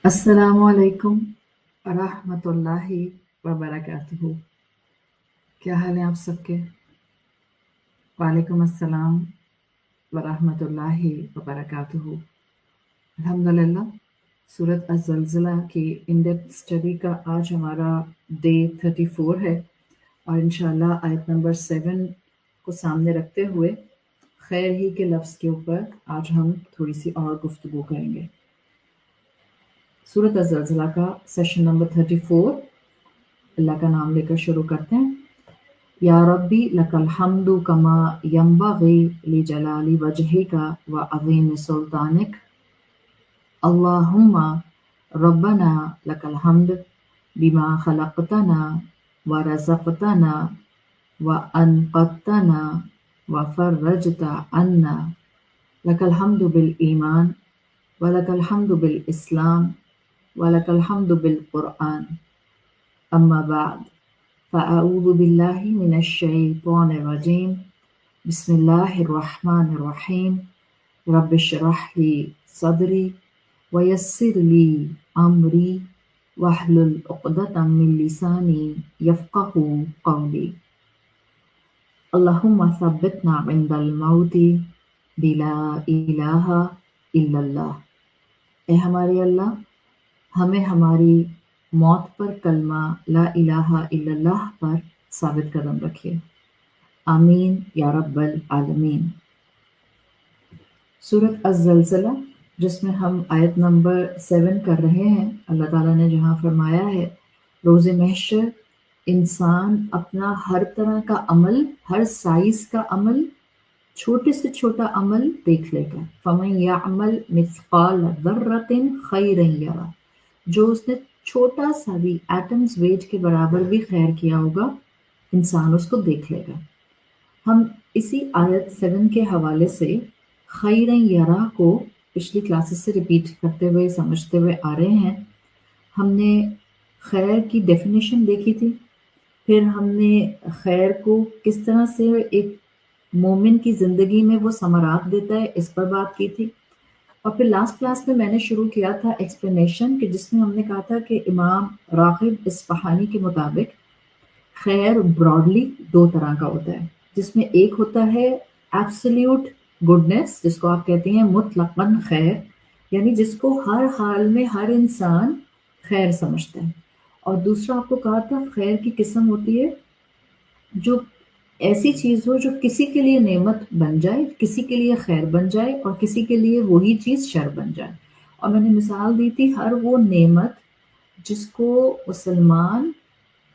السلام علیکم ورحمۃ اللہ وبرکاتہ. کیا حال ہیں آپ سب کے؟ وعلیکم السلام ورحمۃ اللہ وبرکاتہ. الحمدللہ سورۃ الزلزلہ کی ان ڈیپتھ اسٹڈی کا آج ہمارا ڈے 34 ہے، اور انشاءاللہ آیت نمبر 7 کو سامنے رکھتے ہوئے خیر ہی کے لفظ کے اوپر آج ہم تھوڑی سی اور گفتگو کریں گے. سورۃ الزلزلہ کا سیشن نمبر 34. اللہ کا نام لے کر شروع کرتے ہیں. یا ربی لک الحمد کما ینبغی لجلال وجہک وعظیم سلطانک. اللہم ربنا لک الحمد بما خلقتنا ورزقتنا وانقذتنا وفرجت عنا. لک الحمد بالایمان ولک الحمد بالاسلام ولک الحمد بالقرآن. اما بعد فاعوذ باللہ من الشیطان الرجیم. بسم اللہ الرحمن الرحیم. رب اشرح لی صدری ویسر لی امری واحلل عقدۃ من لسانی یفقہوا قولی. اللہم ثبتنا عند الموت بلا الہ الا اللہ. اے ہمارے اللہ، ہمیں ہماری موت پر کلمہ لا الہ الا اللہ پر ثابت قدم رکھیے. آمین یا رب العالمین. سورۃ الزلزلہ جس میں ہم آیت نمبر 7 کر رہے ہیں، اللہ تعالیٰ نے جہاں فرمایا ہے روز محشر انسان اپنا ہر طرح کا عمل، ہر سائز کا عمل، چھوٹے سے چھوٹا عمل دیکھ لے گا. فَمَن يَعْمَلْ مِثْقَالَ ذَرَّةٍ خَيْرًا يَرَهُ. جو اس نے چھوٹا سا بھی ایٹمز ویٹ کے برابر بھی خیر کیا ہوگا، انسان اس کو دیکھ لے گا. ہم اسی آیت 7 کے حوالے سے خیرًا یرا کو پچھلی کلاسز سے ریپیٹ کرتے ہوئے سمجھتے ہوئے آ رہے ہیں. ہم نے خیر کی ڈیفینیشن دیکھی تھی، پھر ہم نے خیر کو کس طرح سے ایک مومن کی زندگی میں وہ ثمرات دیتا ہے اس پر بات کی تھی. اور پھر لاسٹ کلاس میں نے شروع کیا تھا ایکسپلینیشن کہ جس میں ہم نے کہا تھا کہ امام راغب اصفہانی کے مطابق خیر براڈلی 2 طرح کا ہوتا ہے، جس میں ایک ہوتا ہے ایبسلیوٹ گڈنس، جس کو آپ کہتے ہیں مطلقاً خیر، یعنی جس کو ہر حال میں ہر انسان خیر سمجھتا ہے. اور دوسرا آپ کو کہا تھا خیر کی قسم ہوتی ہے جو ایسی چیز ہو جو کسی کے لیے نعمت بن جائے، کسی کے لیے خیر بن جائے، اور کسی کے لیے وہی چیز شر بن جائے. اور میں نے مثال دی تھی ہر وہ نعمت جس کو مسلمان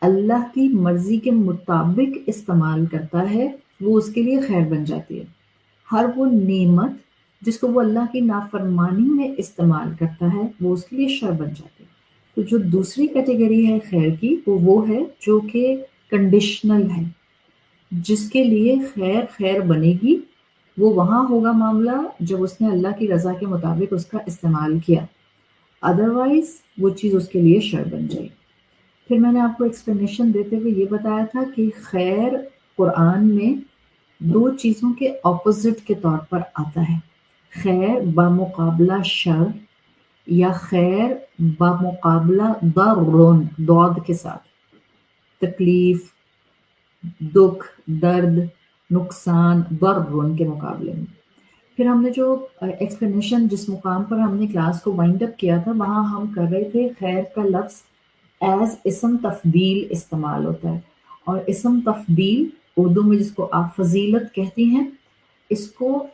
اللہ کی مرضی کے مطابق استعمال کرتا ہے وہ اس کے لیے خیر بن جاتی ہے. ہر وہ نعمت جس کو وہ اللہ کی نافرمانی میں استعمال کرتا ہے وہ اس کے لیے شر بن جاتی ہے. تو جو دوسری کیٹیگری ہے خیر کی وہ ہے جو کہ کنڈیشنل ہے، جس کے لیے خیر خیر بنے گی وہ وہاں ہوگا معاملہ جب اس نے اللہ کی رضا کے مطابق اس کا استعمال کیا، ادروائز وہ چیز اس کے لیے شر بن جائے. پھر میں نے آپ کو ایکسپلینیشن دیتے ہوئے یہ بتایا تھا کہ خیر قرآن میں 2 چیزوں کے اپوزٹ کے طور پر آتا ہے. خیر بمقابلہ شر، یا خیر بمقابلہ ضرر ضاد کے ساتھ، تکلیف، دکھ، درد، نقصان، ضرر کے مقابلے میں. پھر ہم نے جو ایکسپلینیشن جس مقام پر ہم نے کلاس کو وائنڈ اپ کیا تھا وہاں ہم کر رہے تھے خیر کا لفظ ایز اسم تفضیل استعمال ہوتا ہے، اور اسم تفضیل اردو میں جس کو آپ فضیلت کہتی ہیں، اس کو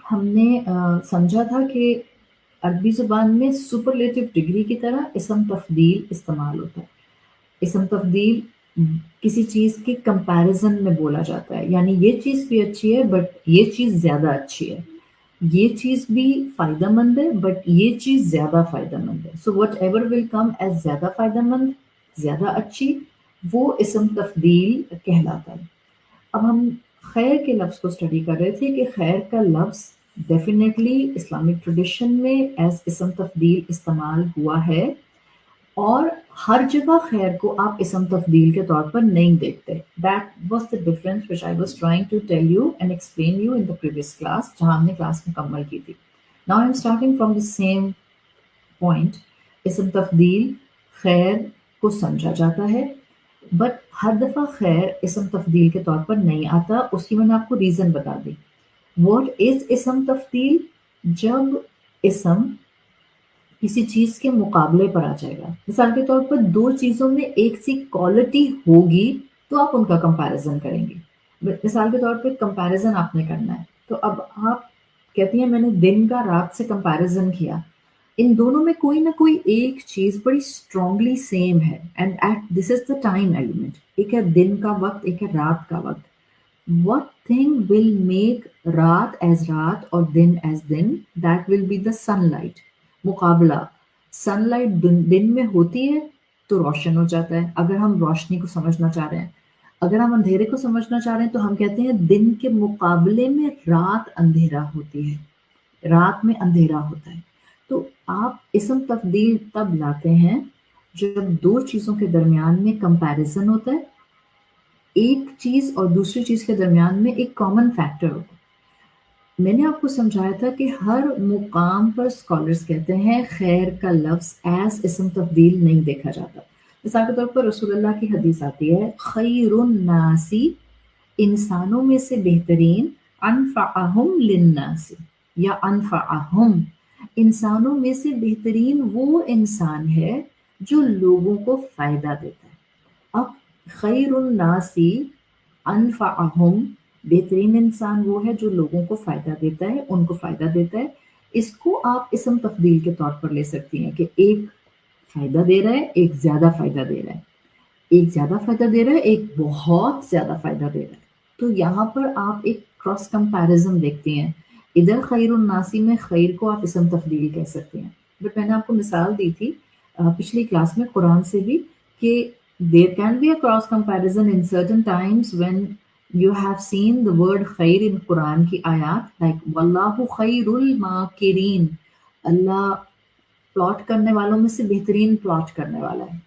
ہم نے سمجھا تھا کہ عربی زبان میں سپرلیٹو ڈگری کی طرح اسم تفضیل استعمال ہوتا ہے. اسم تفضیل کسی چیز کے کمپیریزن میں بولا جاتا ہے، یعنی یہ چیز بھی اچھی ہے بٹ یہ چیز زیادہ اچھی ہے، یہ چیز بھی فائدہ مند ہے بٹ یہ چیز زیادہ فائدہ مند ہے. So what ever will come as زیادہ فائدہ مند، زیادہ اچھی، وہ اسم تفضیل کہلاتا ہے. اب ہم خیر کے لفظ کو اسٹڈی کر رہے تھے کہ خیر کا لفظ ڈیفینیٹلی اسلامک ٹریڈیشن میں ایز اسم تفضیل استعمال ہوا ہے، اور ہر جگہ خیر کو آپ اسم تفضیل کے طور پر نہیں دیکھتے. That was the difference which I was trying to tell you and explain you in the previous class جہاں ہم نے کلاس مکمل کی تھی. Now I'm starting from the same point اسم تفضیل خیر کو سمجھا جاتا ہے، بٹ ہر دفعہ خیر اسم تفضیل کے طور پر نہیں آتا. اس کی میں نے آپ کو ریزن بتا دی. واٹ از اسم تفضیل؟ جب اسم کسی چیز کے مقابلے پر آ جائے گا. مثال کے طور پر دو چیزوں میں ایک سی کوالٹی ہوگی تو آپ ان کا کمپیریزن کریں گے. مثال کے طور پہ کمپیریزن آپ نے کرنا ہے، تو اب آپ کہتی ہیں میں نے دن کا رات سے کمپیریزن کیا. ان دونوں میں کوئی نہ کوئی ایک چیز بڑی اسٹرانگلی سیم ہے، and at this is the time element. ایک ہے دن کا وقت، ایک ہے رات کا وقت. What thing will make رات as رات اور دن as then? That will be the sunlight. مقابلہ. سن لائٹ دن میں ہوتی ہے تو روشن ہو جاتا ہے، اگر ہم روشنی کو سمجھنا چاہ رہے ہیں. اگر ہم اندھیرے کو سمجھنا چاہ رہے ہیں تو ہم کہتے ہیں دن کے مقابلے میں رات اندھیرا ہوتی ہے، رات میں اندھیرا ہوتا ہے. تو آپ اسم تفضیل تب لاتے ہیں جب دو چیزوں کے درمیان میں کمپیریزن ہوتا ہے، ایک چیز اور دوسری چیز کے درمیان میں ایک کامن فیکٹر ہوتا ہے. میں نے آپ کو سمجھایا تھا کہ ہر مقام پر اسکالرس کہتے ہیں خیر کا لفظ ایز اسم تفضیل نہیں دیکھا جاتا. مثال کے طور پر رسول اللہ کی حدیث آتی ہے خیر الناسی، انسانوں میں سے بہترین، انفعہم للناس یا انفعہم، انسانوں میں سے بہترین وہ انسان ہے جو لوگوں کو فائدہ دیتا ہے. اب خیر الناسی انفعہم، بہترین انسان وہ ہے جو لوگوں کو فائدہ دیتا ہے، ان کو فائدہ دیتا ہے. اس کو آپ اسم تفضیل کے طور پر لے سکتی ہیں کہ ایک فائدہ دے رہا ہے، ایک زیادہ فائدہ دے رہا ہے، ایک زیادہ فائدہ دے رہا ہے، ایک بہت زیادہ فائدہ دے رہا ہے. تو یہاں پر آپ ایک کراس کمپیریزن دیکھتے ہیں. ادھر خیر الناسی میں خیر کو آپ اسم تفضیل کہہ سکتے ہیں. بٹ میں نے آپ کو مثال دی تھی پچھلی کلاس میں قرآن سے بھی کہ there can be a cross comparison in certain times when you have seen the word خیر in قرآن کی آیات like واللہ خیر الماکرین، اللہ پلاٹ کرنے والوں میں سے بہترین پلاٹ کرنے والا ہے.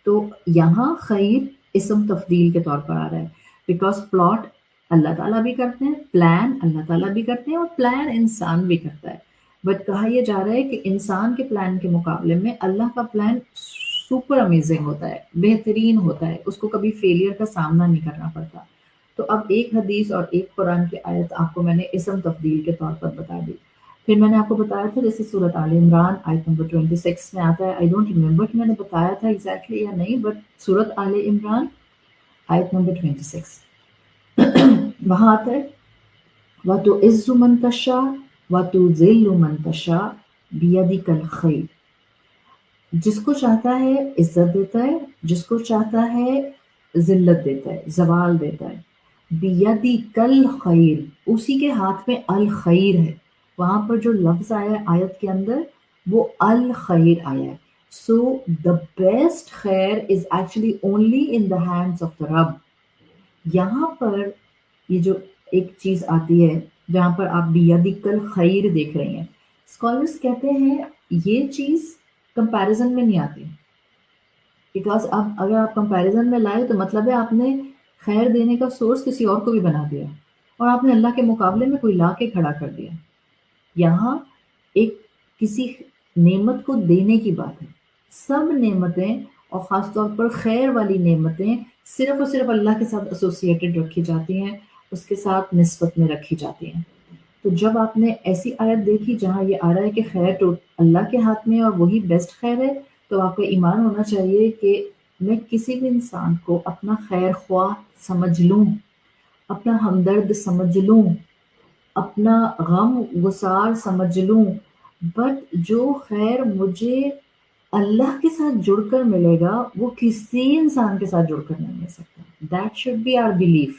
تو یہاں خیر اسم تفضیل کے طور پر آ رہا ہے بیکاز پلاٹ اللہ تعالیٰ بھی کرتے ہیں، پلان اللہ تعالیٰ بھی کرتے ہیں، اور پلان انسان بھی کرتا ہے. بٹ کہا یہ جا رہا ہے کہ انسان کے پلان کے مقابلے میں اللہ کا پلان سپر امیزنگ ہوتا ہے، بہترین ہوتا ہے، اس کو کبھی فیلئر کا سامنا نہیں کرنا پڑتا. تو اب ایک حدیث اور ایک قرآن کی آیت آپ کو میں نے اسم تفضیل کے طور پر بتا دی. پھر میں نے آپ کو بتایا تھا جیسے سورۃ آل عمران آیت نمبر 26 میں آتا ہے، آئی ڈونٹ ریممبر کہ میں نے بتایا تھا ایگزیکٹلی یا نہیں، بٹ سورۃ آل عمران آیت نمبر 26 وہاں آتا ہے وَتُعِزُّ مَن تَشَاءُ وَتُذِلُّ مَن تَشَاءُ بِيَدِكَ الْخَيْرُ. جس کو چاہتا ہے عزت دیتا ہے، جس کو چاہتا ہے ذلت دیتا ہے، زوال دیتا ہے. بِيَدِكَ الْخَيْرُ، اسی کے ہاتھ میں الخیر ہے. وہاں پر جو لفظ آیا ہے آیت کے اندر وہ الخیر آیا ہے. سو دا بیسٹ خیر is actually only in the hands of the رب. یہاں پر یہ جو ایک چیز آتی ہے جہاں پر آپ بیدک الخیر دیکھ رہے ہیں، اسکالرس کہتے ہیں یہ چیز کمپیریزن میں نہیں آتی، بیکاز اب اگر آپ کمپیریزن میں لائے تو مطلب ہے آپ نے خیر دینے کا سورس کسی اور کو بھی بنا دیا اور آپ نے اللہ کے مقابلے میں کوئی لا کے کھڑا کر دیا. یہاں ایک کسی نعمت کو دینے کی بات ہے. سب نعمتیں اور خاص طور پر خیر والی نعمتیں صرف اور صرف اللہ کے ساتھ ایسوسیٹڈ رکھی جاتی ہیں، اس کے ساتھ نسبت میں رکھی جاتی ہیں. تو جب آپ نے ایسی آیت دیکھی جہاں یہ آ رہا ہے کہ خیر تو اللہ کے ہاتھ میں اور وہی بیسٹ خیر ہے، تو آپ کا ایمان ہونا چاہیے کہ میں کسی بھی انسان کو اپنا خیر خواہ سمجھ لوں، اپنا ہمدرد سمجھ لوں، اپنا غم گسار سمجھ لوں، بٹ جو خیر مجھے اللہ کے ساتھ جڑ کر ملے گا وہ کسی انسان کے ساتھ جڑ کر نہیں مل سکتا. That should be our belief.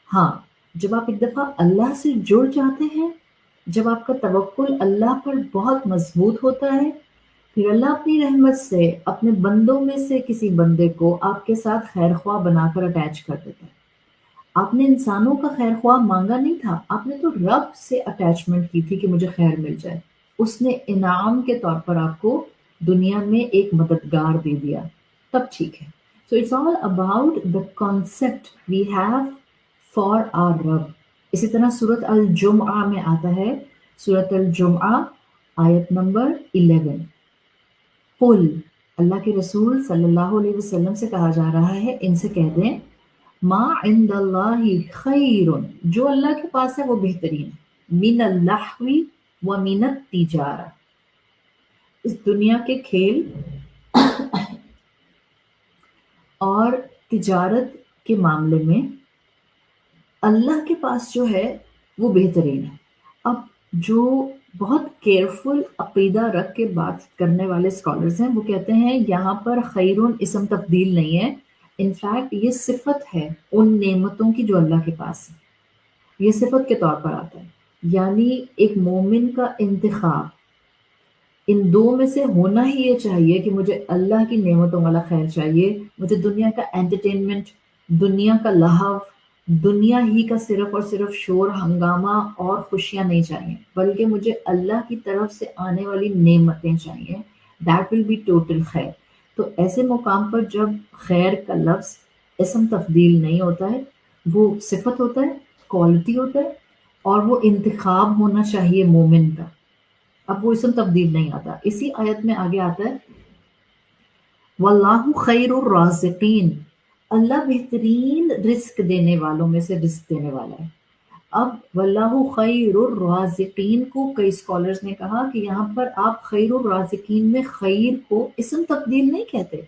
ہاں، جب آپ ایک دفعہ اللہ سے جڑ جاتے ہیں، جب آپ کا توکل اللہ پر بہت مضبوط ہوتا ہے، پھر اللہ اپنی رحمت سے اپنے بندوں میں سے کسی بندے کو آپ کے ساتھ خیر خواہ بنا کر اٹیچ کر دیتا ہے. آپ نے انسانوں کا خیر خواہ مانگا نہیں تھا، آپ نے تو رب سے اٹیچمنٹ کی تھی کہ مجھے خیر مل جائے. اس نے انعام کے طور پر آپ کو دنیا میں ایک مددگار دے دیا، تب ٹھیک ہے. So it's all about the concept we have for our رب. اسی طرح سورۃ الجمعہ میں آتا ہے، سورۃ الجمعہ آیت نمبر 11 قل، اللہ کے رسول صلی اللہ علیہ وسلم سے کہا جا رہا ہے ان سے کہہ دیں ما عند اللہ خیر، جو اللہ کے پاس ہے وہ بہترین ہے، من اللہو و من التجارہ، اس دنیا کے کھیل اور تجارت کے معاملے میں اللہ کے پاس جو ہے وہ بہترین ہے۔ اب جو بہت کیئرفل عقیدہ رکھ کے بات کرنے والے اسکالرز ہیں وہ کہتے ہیں یہاں پر خیرون اسم تفضیل نہیں ہے، انفیکٹ یہ صفت ہے ان نعمتوں کی جو اللہ کے پاس ہے، یہ صفت کے طور پر آتا ہے، یعنی ایک مومن کا انتخاب ان دو میں سے ہونا ہی یہ چاہیے کہ مجھے اللہ کی نعمتوں والا خیر چاہیے، مجھے دنیا کا انٹرٹینمنٹ، دنیا کا لہو، دنیا ہی کا صرف اور صرف شور ہنگامہ اور خوشیاں نہیں چاہیے، بلکہ مجھے اللہ کی طرف سے آنے والی نعمتیں چاہیے، دیٹ ول بی ٹوٹل خیر۔ تو ایسے مقام پر جب خیر کا لفظ اسم تفضیل نہیں ہوتا ہے، وہ صفت ہوتا ہے، کوالٹی ہوتا ہے، اور وہ انتخاب ہونا چاہیے مومن کا، اب وہ اسم تبدیل نہیں آتا۔ اسی آیت میں آگے آتا ہے واللہ خیر الرازقین، اللہ بہترین رزق دینے والوں میں سے رزق دینے والا ہے۔ اب واللہ خیر الرازقین کو کئی اسکالرز نے کہا کہ یہاں پر آپ خیر الرازقین میں خیر کو اسم تبدیل نہیں کہتے،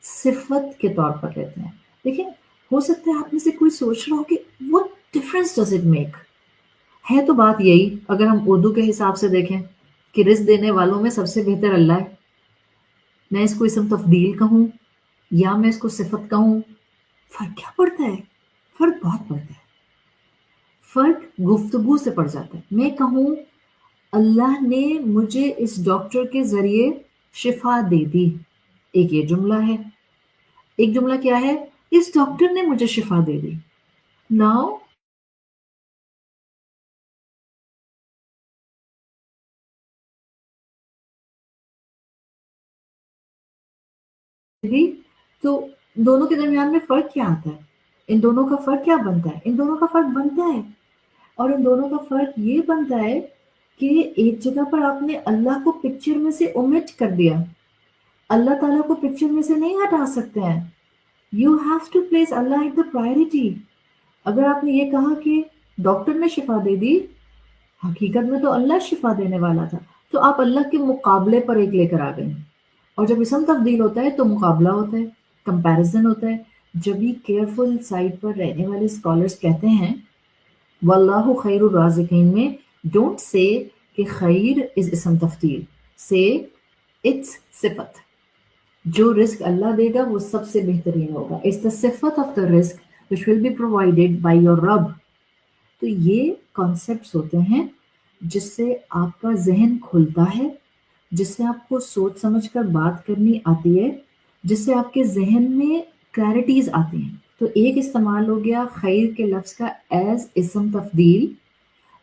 صفت کے طور پر کہتے ہیں۔ دیکھیں، ہو سکتا ہے آپ میں سے کوئی سوچ رہا ہو کہ what difference does it make؟ ہے تو بات یہی، اگر ہم اردو کے حساب سے دیکھیں کہ رزق دینے والوں میں سب سے بہتر اللہ ہے، میں اس کو اسم تفضیل کہوں یا میں اس کو صفت کہوں، فرق کیا پڑتا ہے؟ فرق بہت پڑتا ہے، فرق گفتگو سے پڑ جاتا ہے۔ میں کہوں اللہ نے مجھے اس ڈاکٹر کے ذریعے شفا دے دی، ایک یہ جملہ ہے، ایک جملہ کیا ہے، اس ڈاکٹر نے مجھے شفا دے دی۔ ناؤ تو دونوں کے درمیان میں فرق کیا آتا ہے؟ ان دونوں کا فرق کیا بنتا ہے؟ ان دونوں کا فرق بنتا ہے، اور ان دونوں کا فرق یہ بنتا ہے کہ ایک جگہ پر آپ نے اللہ کو پکچر میں سے اومٹ کر دیا، اللہ تعالیٰ کو پکچر میں سے نہیں ہٹا سکتے ہیں، you have to place Allah at the priority. اگر آپ نے یہ کہا کہ ڈاکٹر نے شفا دے دی، حقیقت میں تو اللہ شفا دینے والا تھا، تو آپ اللہ کے مقابلے پر ایک لے کر آ گئے، اور جب اسم تبدیل ہوتا ہے تو مقابلہ ہوتا ہے، کمپیریزن ہوتا ہے۔ جب یہ کیئرفل سائٹ پر رہنے والے اسکالرز کہتے ہیں واللہ خیر الرازقین میں ڈونٹ سے کہ خیر از اسم تفضیل، سے اٹس صفت، جو رزق اللہ دے گا وہ سب سے بہترین ہوگا، اٹس دا صفت آف دا رزق which will be provided by your رب۔ تو یہ کانسیپٹس ہوتے ہیں جس سے آپ کا ذہن کھلتا ہے، جس سے آپ کو سوچ سمجھ کر بات کرنی آتی ہے، جس سے آپ کے ذہن میں کلیرٹیز آتی ہیں۔ تو ایک استعمال ہو گیا خیر کے لفظ کا ایز اسم تفضیل،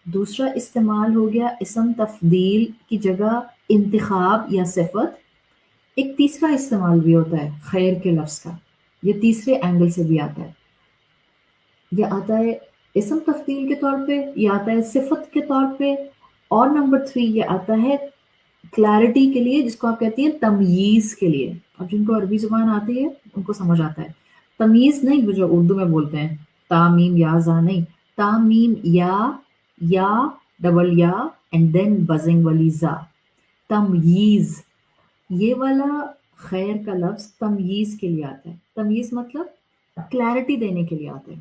دوسرا استعمال ہو گیا اسم تفضیل کی جگہ انتخاب یا صفت، ایک تیسرا استعمال بھی ہوتا ہے خیر کے لفظ کا، یہ تیسرے اینگل سے بھی آتا ہے، یہ آتا ہے اسم تفضیل کے طور پہ، یہ آتا ہے صفت کے طور پہ، اور نمبر 3 یہ آتا ہے کلیرٹی کے لیے، جس کو آپ کہتی ہیں تمییز کے لیے۔ اب جن کو عربی زبان آتی ہے ان کو سمجھ آتا ہے، تمیز نہیں جو اردو میں بولتے ہیں تامیم یا زا نہیں، تامیم یا ڈبل یا اینڈ دین بزنگ والی زا، تمییز، یہ والا خیر کا لفظ تمییز کے لیے آتا ہے، تمییز مطلب کلیرٹی دینے کے لیے آتا ہے،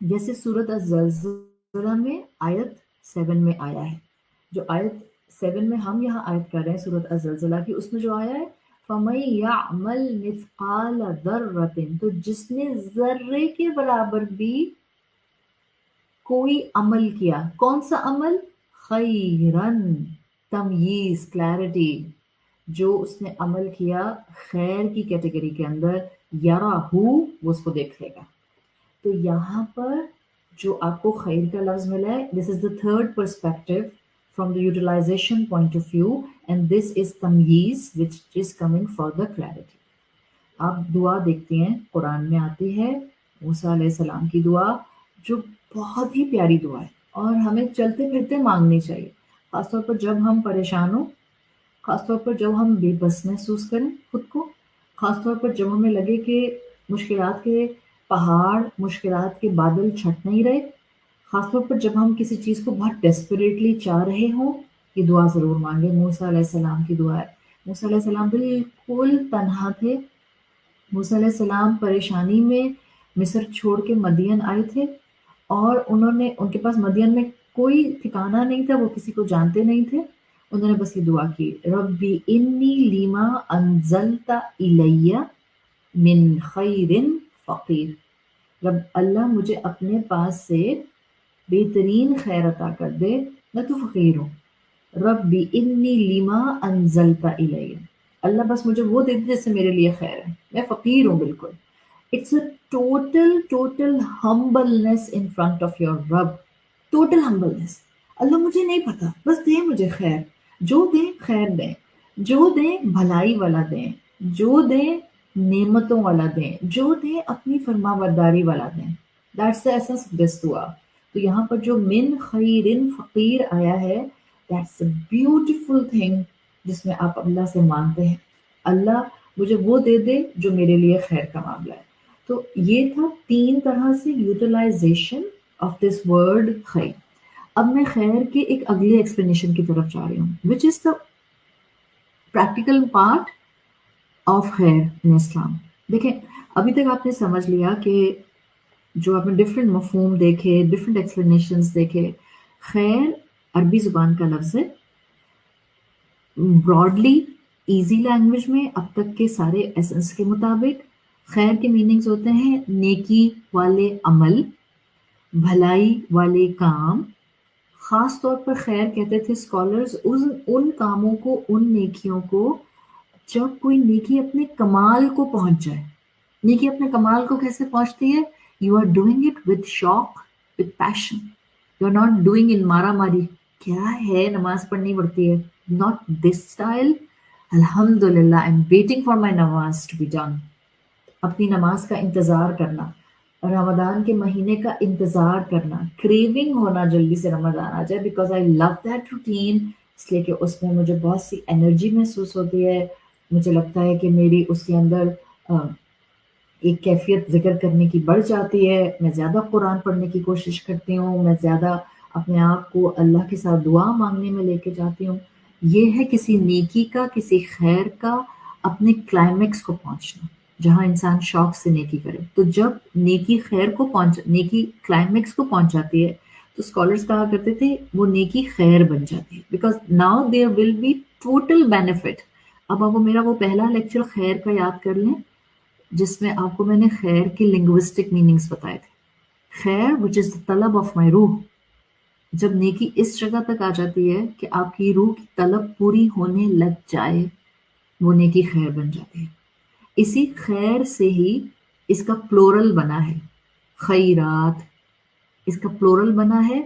جیسے سورۃ الزلزلہ میں آیت 7 میں آیا ہے، جو آیت 7 میں ہم یہاں آیت کر رہے ہیں سورۃ الزلزلہ کی، اس میں جو آیا ہے فَمَن يَعْمَلْ مِثْقَالَ ذَرَّةٍ، تو جس نے ذرے کے برابر بھی کوئی عمل کیا، کون سا عمل؟ خیرن، تمییز، کلیرٹی، جو اس نے عمل کیا خیر کی کیٹیگری کے اندر، یراہو، وہ اس کو دیکھ لے گا۔ تو یہاں پر جو آپ کو خیر کا لفظ ملا ہے، this is the third perspective from the utilization point of view, and this is تمییز which is coming for the clarity. آپ دعا دیکھتے ہیں قرآن میں آتی ہے موسیٰ علیہ السلام کی دعا، جو بہت ہی پیاری دعا ہے اور ہمیں چلتے پھرتے مانگنی چاہیے، خاص طور پر جب ہم پریشان ہوں خاص طور پر جب ہم بے بس محسوس کریں خود کو، خاص طور پر جب ہمیں لگے کہ مشکلات کے پہاڑ، مشکلات کے بادل چھٹ نہیں رہے، خاص طور پر جب ہم کسی چیز کو بہت ڈیسپریٹلی چاہ رہے ہوں، یہ دعا ضرور مانگیں۔ موسیٰ علیہ السلام کی دعا ہے۔ موسیٰ علیہ السلام بالکل تنہا تھے، موسیٰ علیہ السلام پریشانی میں مصر چھوڑ کے مدین آئے تھے، اور ان کے پاس مدین میں کوئی ٹھکانہ نہیں تھا، وہ کسی کو جانتے نہیں تھے۔ انہوں نے بس یہ دعا کی، ربی انی لما انزلت الی من خیر فقیر، رب اللہ مجھے اپنے پاس سے بہترین خیر عطا کر دے، میں تو فقیر ہوں۔ ربی انی لما انزلت الی، اللہ بس مجھے وہ دے دے جس سے میرے لیے خیر ہے، میں فقیر ہوں بالکل۔ It's a total humbleness in front of your رب، ٹوٹل ہمبلنس۔ اللہ مجھے نہیں پتا، بس دیں مجھے خیر، جو دیں خیر دیں، جو دیں بھلائی والا دیں، جو دیں نعمتوں والا دیں، جو دیں اپنی فرما برداری والا دیں۔ That's the essence of this دعا۔ تو یہاں پر جو من خیر فقیر آیا ہے، دیٹس a beautiful thing جس میں آپ اللہ سے مانگتے ہیں، اللہ مجھے وہ دے دے جو میرے لیے خیر کا معاملہ ہے۔ تو یہ تھا 3 طرح سے یوٹیلائزیشن آف دس ورڈ خیر۔ اب میں خیر کے ایک اگلے ایکسپلینیشن کی طرف جا رہی ہوں، وچ از دا پریکٹیکل پارٹ آف خیر ان اسلام۔ دیکھیں ابھی تک آپ نے سمجھ لیا کہ جو آپ نے ڈفرینٹ مفہوم دیکھے، ڈفرینٹ ایکسپلینیشنز دیکھے، خیر عربی زبان کا لفظ ہے، براڈلی ایزی لینگویج میں اب تک کے سارے ایسنس کے مطابق خیر کے میننگز ہوتے ہیں نیکی والے عمل، بھلائی والے کام۔ خاص طور پر خیر کہتے تھے اسکالرز ان کاموں کو، ان نیکیوں کو جب کوئی نیکی اپنے کمال کو پہنچ جائے۔ نیکی اپنے کمال کو کیسے پہنچتی ہے؟ You are doing it with شوق، with passion, you are not doing in مارا ماری، کیا ہے نماز پڑھنی پڑتی ہے، not this style، الحمدللہ I'm waiting for my نماز to be done۔ اپنی نماز کا انتظار کرنا، رمضان کے مہینے کا انتظار کرنا، کریونگ ہونا جلدی سے رمضان آ جائے، because I love that routine، اس لیے کہ اس میں مجھے بہت سی انرجی محسوس ہوتی ہے، مجھے لگتا ہے کہ میری اس کے اندر ایک کیفیت ذکر کرنے کی بڑھ جاتی ہے، میں زیادہ قرآن پڑھنے کی کوشش کرتی ہوں، میں زیادہ اپنے آپ کو اللہ کے ساتھ دعا مانگنے میں لے کے جاتی ہوں۔ یہ ہے کسی نیکی کا، کسی خیر کا اپنے کلائمیکس کو پہنچنا، جہاں انسان شوق سے نیکی کرے۔ تو جب نیکی نیکی کلائمیکس کو پہنچ جاتی ہے تو اسکالرس کہا کرتے تھے وہ نیکی خیر بن جاتی ہے، because now there will be total benefit. اب آپ میرا وہ پہلا لیکچر خیر کا یاد کر لیں جس میں آپ کو میں نے خیر کی لنگوسٹک میننگز بتائے تھے۔ خیر وچ از دا طلب آف مائی روح، جب نیکی اس جگہ تک آ جاتی ہے کہ آپ کی روح کی طلب پوری ہونے لگ جائے، وہ نیکی خیر بن جاتی ہے۔ اسی خیر سے ہی اس کا پلورل بنا ہے خیرات، اس کا پلورل بنا ہے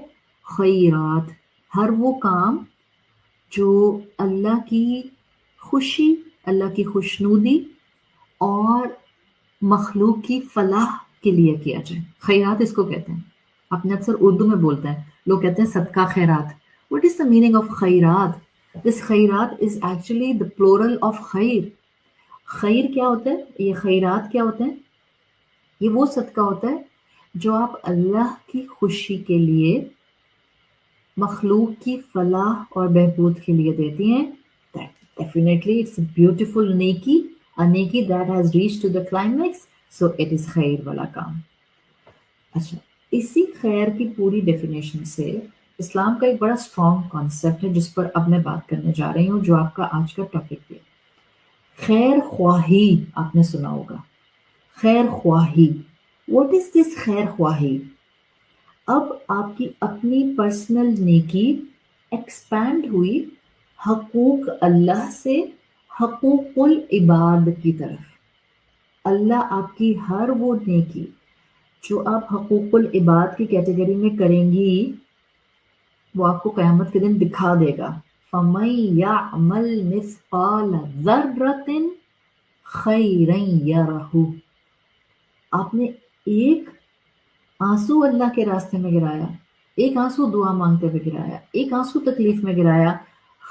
خیرات، ہر وہ کام جو اللہ کی خوشی، اللہ کی خوشنودی اور مخلوق کی فلاح کے لیے کیا جائے، خیرات اس کو کہتے ہیں۔ آپ نے اکثر اردو میں بولتے ہیں، لوگ کہتے ہیں صدقہ خیرات۔ What is the meaning of خیرات؟ This خیرات is actually the plural of خیر۔ خیر کیا ہوتا ہے؟ یہ خیرات کیا ہوتے ہیں؟ یہ وہ صدقہ ہوتا ہے جو آپ اللہ کی خوشی کے لیے، مخلوق کی فلاح اور بہبود کے لیے دیتی ہیں۔ That definitely it's a beautiful نیکی، a نیکی that has reached to the climax, so it is خیر والا کام۔ اچھا، اسی خیر کی پوری ڈیفینیشن سے اسلام کا ایک بڑا اسٹرانگ کانسیپٹ ہے جس پر اب میں بات کرنے جا رہی ہوں، جو آپ کا آج کا ٹاپک بھی ہے۔ خیر خواہی آپ نے سنا ہوگا، خیر خواہی۔ واٹ از دس خیر خواہی؟ اب آپ کی اپنی پرسنل نیکی ایکسپینڈ ہوئی حقوق اللہ سے حقوق العباد کی طرف۔ اللہ آپ کی ہر وہ نیکی جو آپ حقوق العباد کی کیٹیگری میں کریں گی، وہ آپ کو قیامت کے دن دکھا دے گا۔ فَمَن يَعْمَلْ مِثْقَالَ ذَرَّةٍ خَيْرًا يَرَهُ۔ آپ نے ایک آنسو اللہ کے راستے میں گرایا، ایک آنسو دعا مانگتے ہوئے گرایا، ایک آنسو تکلیف میں گرایا،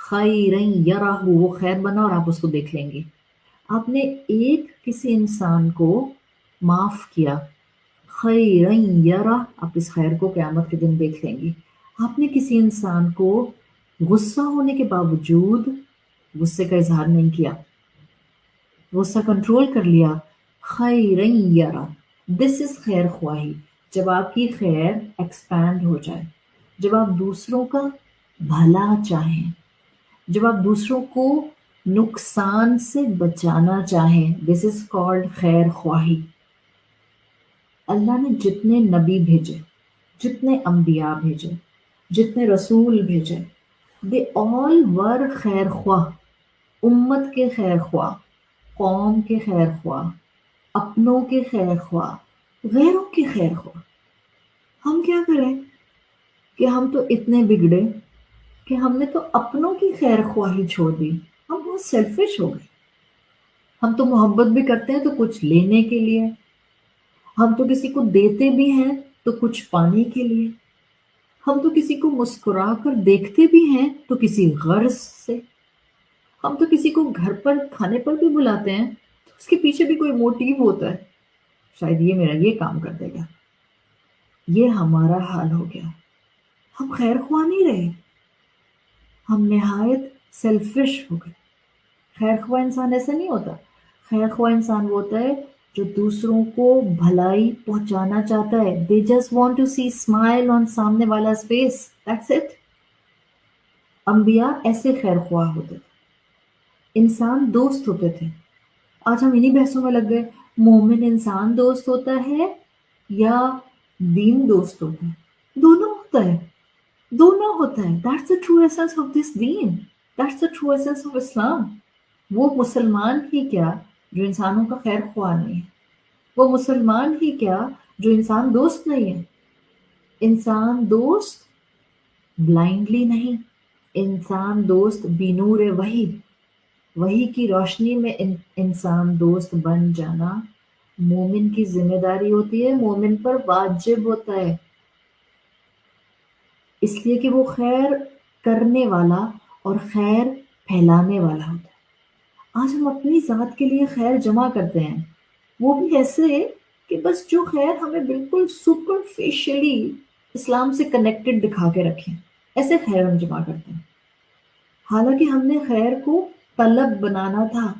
خیرن یرہ، وہ خیر بنا اور آپ اس کو دیکھ لیں گے. آپ نے ایک کسی انسان کو معاف کیا، خیرن یرہ، آپ اس خیر کو قیامت کے دن دیکھ لیں گے. آپ نے کسی انسان کو غصہ ہونے کے باوجود غصے کا اظہار نہیں کیا، غصہ کنٹرول کر لیا، خیرن یرہ، دس از خیر خواہی. جب آپ کی خیر ایکسپینڈ ہو جائے، جب آپ دوسروں کا بھلا چاہیں، جب آپ دوسروں کو نقصان سے بچانا چاہیں، دس از کالڈ خیر خواہی. اللہ نے جتنے نبی بھیجے، جتنے انبیاء بھیجے، جتنے رسول بھیجے، دے آل ور خیر خواہ، امت کے خیر خواہ، قوم کے خیر خواہ، اپنوں کے خیر خواہ، غیروں کے خیر خواہ. ہم کیا کریں کہ ہم تو اتنے بگڑے کہ ہم نے تو اپنوں کی خیر خواہی چھوڑ دی. ہم بہت سیلفش ہو گئے. ہم تو محبت بھی کرتے ہیں تو کچھ لینے کے لیے، ہم تو کسی کو دیتے بھی ہیں تو کچھ پانے کے لیے، ہم تو کسی کو مسکرا کر دیکھتے بھی ہیں تو کسی غرض سے، ہم تو کسی کو گھر پر کھانے پر بھی بلاتے ہیں تو اس کے پیچھے بھی کوئی موٹیو ہوتا ہے، شاید یہ میرا یہ کام کر دے گا. یہ ہمارا حال ہو گیا. ہم خیر خواہ نہیں رہے، ہم نہایت سیلفش ہو گئے. خیر خواہ انسان ایسا نہیں ہوتا. خیر خواہ انسان وہ ہوتا ہے جو دوسروں کو بھلائی پہنچانا چاہتا ہے. They just want to see smile on سامنے والا face. That's it. انبیاء ایسے خیر خواہ ہوتے تھے. انسان دوست ہوتے تھے. آج ہم انہی بحثوں میں لگ گئے، مومن انسان دوست ہوتا ہے یا دین دوست ہوتا ہے؟ دونوں ہوتا ہے، دونوں ہوتا ہے. That's the true essence of this deen. That's the true essence of Islam. وہ مسلمان ہی کیا جو انسانوں کا خیر خواہ نہیں ہے، وہ مسلمان ہی کیا جو انسان دوست نہیں ہے. انسان دوست بلائنڈلی نہیں، انسان دوست بنور وحی، وحی کی روشنی میں انسان دوست بن جانا مومن کی ذمہ داری ہوتی ہے، مومن پر واجب ہوتا ہے، اس لیے کہ وہ خیر کرنے والا اور خیر پھیلانے والا ہوتا ہے. آج ہم اپنی ذات کے لیے خیر جمع کرتے ہیں، وہ بھی ایسے کہ بس جو خیر ہمیں بالکل سپرفیشلی اسلام سے کنیکٹڈ دکھا کے رکھیں، ایسے خیر ہم جمع کرتے ہیں. حالانکہ ہم نے خیر کو طلب بنانا تھا،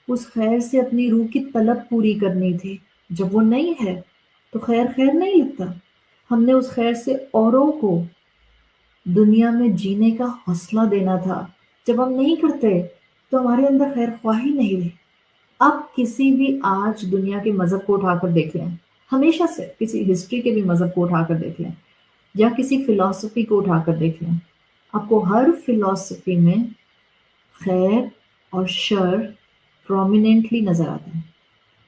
اس خیر سے اپنی روح کی طلب پوری کرنی تھی. جب وہ نہیں ہے تو خیر خیر نہیں لگتا. ہم نے اس خیر سے اوروں کو دنیا میں جینے کا حوصلہ دینا تھا. جب ہم نہیں کرتے تو ہمارے اندر خیر خواہی نہیں رہی. اب کسی بھی آج دنیا کے مذہب کو اٹھا کر دیکھ لیں، ہمیشہ سے کسی ہسٹری کے بھی مذہب کو اٹھا کر دیکھ لیں یا کسی فلسفی کو اٹھا کر دیکھ لیں، آپ کو ہر فلسفی میں خیر اور شر پرومیننٹلی نظر آتا ہے.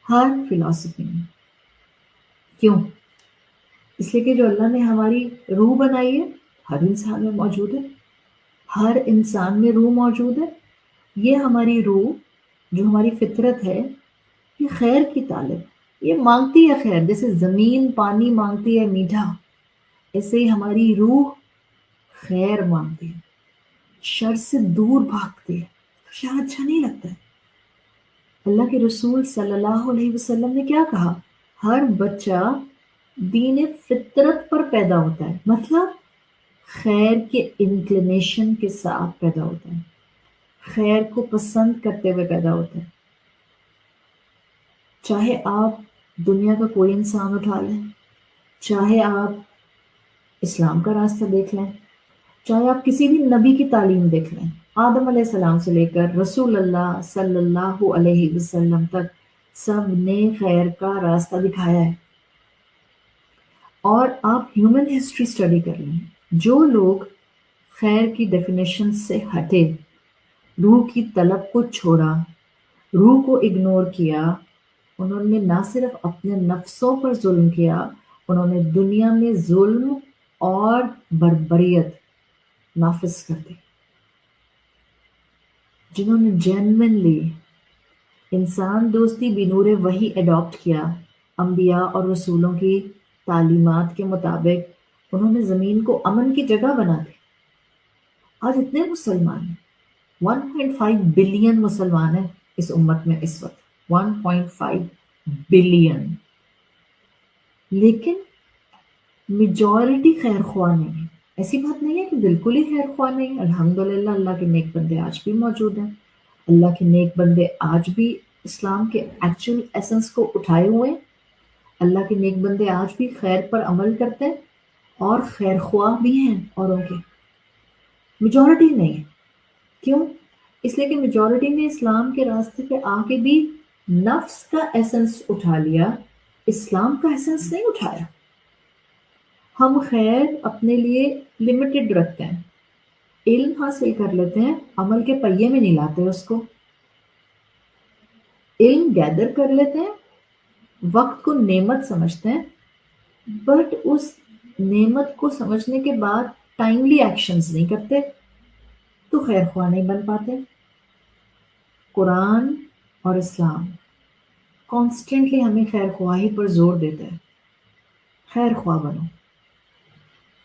ہر فلسفی میں. کیوں؟ اس لیے کہ جو اللہ نے ہماری روح بنائی ہے ہر انسان میں موجود ہے. ہر انسان میں روح موجود ہے. یہ ہماری روح جو ہماری فطرت ہے یہ خیر کی طالب، یہ مانگتی ہے خیر. جیسے زمین پانی مانگتی ہے میٹھا، ایسے ہی ہماری روح خیر مانگتی ہے، شر سے دور بھاگتی ہے. شر اچھا نہیں لگتا ہے. اللہ کے رسول صلی اللہ علیہ وسلم نے کیا کہا؟ ہر بچہ دین فطرت پر پیدا ہوتا ہے، مطلب خیر کے انکلینیشن کے ساتھ پیدا ہوتا ہے، خیر کو پسند کرتے ہوئے پیدا ہوتا ہے. چاہے آپ دنیا کا کوئی انسان اٹھا لیں، چاہے آپ اسلام کا راستہ دیکھ لیں، چاہے آپ کسی بھی نبی کی تعلیم دیکھ لیں، آدم علیہ السلام سے لے کر رسول اللہ صلی اللہ علیہ وسلم تک سب نے خیر کا راستہ دکھایا ہے. اور آپ ہیومن ہسٹری اسٹڈی کر لیں، جو لوگ خیر کی ڈیفینیشن سے ہٹے، روح کی طلب کو چھوڑا، روح کو اگنور کیا، انہوں نے نہ صرف اپنے نفسوں پر ظلم کیا، انہوں نے دنیا میں ظلم اور بربریت نافذ کر دی. جنہوں نے جینوینلی انسان دوستی بنور وحی اڈاپٹ کیا، انبیاء اور رسولوں کی تعلیمات کے مطابق، انہوں نے زمین کو امن کی جگہ بنا دی. آج اتنے مسلمان ہیں، 1.5 بلین مسلمان ہیں اس امت میں اس وقت، 1.5 بلین، لیکن میجورٹی خیر خواہ نہیں ہے۔ ایسی بات نہیں ہے کہ بالکل ہی خیر خواہ نہیں، الحمدللہ اللہ کے نیک بندے آج بھی موجود ہیں، اللہ کے نیک بندے آج بھی اسلام کے ایکچوئل ایسنس کو اٹھائے ہوئے ہیں، اللہ کے نیک بندے آج بھی خیر پر عمل کرتے ہیں اور خیر خواہ بھی ہیں اوروں کے، میجورٹی نہیں ہے۔ کیوں؟ اس لیے کہ میجورٹی نے اسلام کے راستے پہ آ کے بھی نفس کا ایسنس اٹھا لیا، اسلام کا ایسنس نہیں اٹھایا۔ ہم خیر اپنے لیے لمیٹڈ رکھتے ہیں، علم حاصل کر لیتے ہیں، عمل کے پہیے میں نہیں لاتے اس کو، علم گیدر کر لیتے ہیں، وقت کو نعمت سمجھتے ہیں، بٹ اس نعمت کو سمجھنے کے بعد ٹائملی ایکشنز نہیں کرتے تو خیر خواہ نہیں بن پاتے۔ قرآن اور اسلام کانسٹنٹلی ہمیں خیر خواہی پر زور دیتا ہے، خیر خواہ بنو،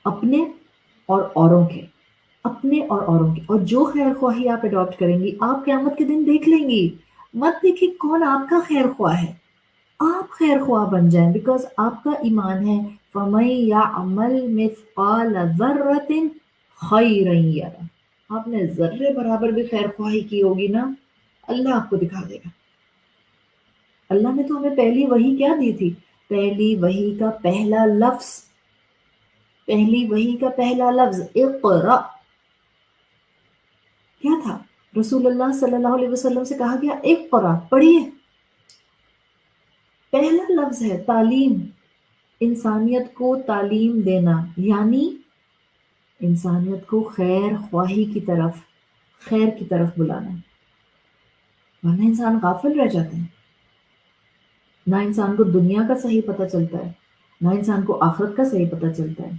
اپنے اور اوروں کے، اپنے اور اوروں کے، اور جو خیر خواہی آپ اڈاپٹ کریں گی آپ قیامت کے دن دیکھ لیں گی، مت دیکھیں کون آپ کا خیر خواہ ہے، آپ خیر خواہ بن جائیں، بیکاز آپ کا ایمان ہے فَمَن يَعْمَلْ مِثْقَالَ ذَرَّةٍ خَيْرًا يَرَهُ، آپ نے ذرے برابر بھی خیر خواہی کی ہوگی نا، اللہ آپ کو دکھا دے گا۔ اللہ نے تو ہمیں پہلی وحی کیا دی تھی؟ پہلی وحی کا پہلا لفظ، پہلی وحی کا پہلا لفظ اقرأ کیا تھا؟ رسول اللہ صلی اللہ علیہ وسلم سے کہا گیا اقرأ، پڑھیے، پہلا لفظ ہے تعلیم، انسانیت کو تعلیم دینا، یعنی انسانیت کو خیر خواہی کی طرف، خیر کی طرف بلانا، ورنہ انسان غافل رہ جاتے ہیں، نہ انسان کو دنیا کا صحیح پتہ چلتا ہے، نہ انسان کو آخرت کا صحیح پتہ چلتا ہے۔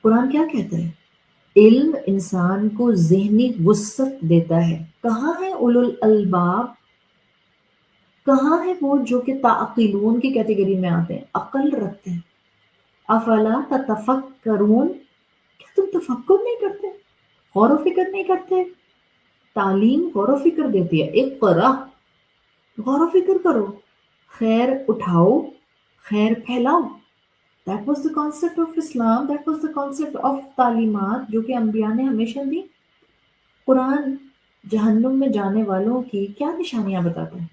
قرآن کیا کہتا ہے؟ علم انسان کو ذہنی وسعت دیتا ہے۔ کہاں ہے اولو الالباب؟ کہاں ہے وہ جو کہ تعقلون کی کیٹیگری میں آتے ہیں، عقل رکھتے ہیں؟ افلا تتفکرون، کیا تم تفکر نہیں کرتے، غور و فکر نہیں کرتے؟ تعلیم غور و فکر دیتی ہے، اقرا، غور و فکر کرو، خیر اٹھاؤ، خیر پھیلاؤ۔ That was the concept of Islam, that was the concept of تعلیمات جو کہ انبیاء نے ہمیشہ دی۔ قرآن جہنم میں جانے والوں کی کیا نشانیاں بتاتا ہے؟